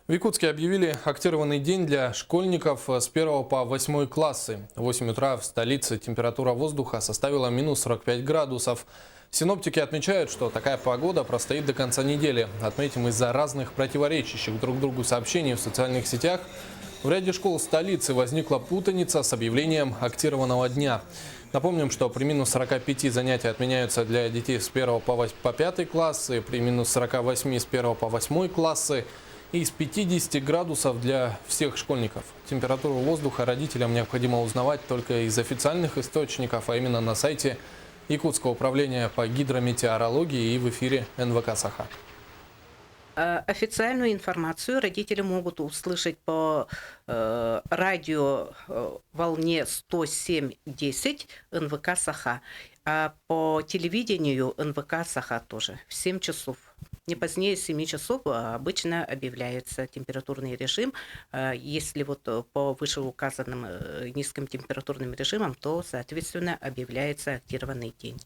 В Якутске объявили актированный день для школьников с 1 по 8 классы. В 8 утра в столице температура воздуха составила минус 45 градусов. Синоптики отмечают, что такая погода простоит до конца недели. Отметим, из-за разных противоречащих друг другу сообщений в социальных сетях в ряде школ столицы возникла путаница с объявлением актированного дня. Напомним, что при минус 45 занятия отменяются для детей с 1 по 5 классы, при минус 48 с 1 по 8 классы и с 50 градусов для всех школьников. Температуру воздуха родителям необходимо узнавать только из официальных источников, а именно на сайте Якутского управления по гидрометеорологии и в эфире НВК «Саха». Официальную информацию родители могут услышать по радио волне 107.10 НВК «Саха», а по телевидению НВК «Саха» тоже в 7 часов. Не позднее 7 часов обычно объявляется температурный режим. Если вот по вышеуказанным низким температурным режимам, то, соответственно, объявляется актированный день.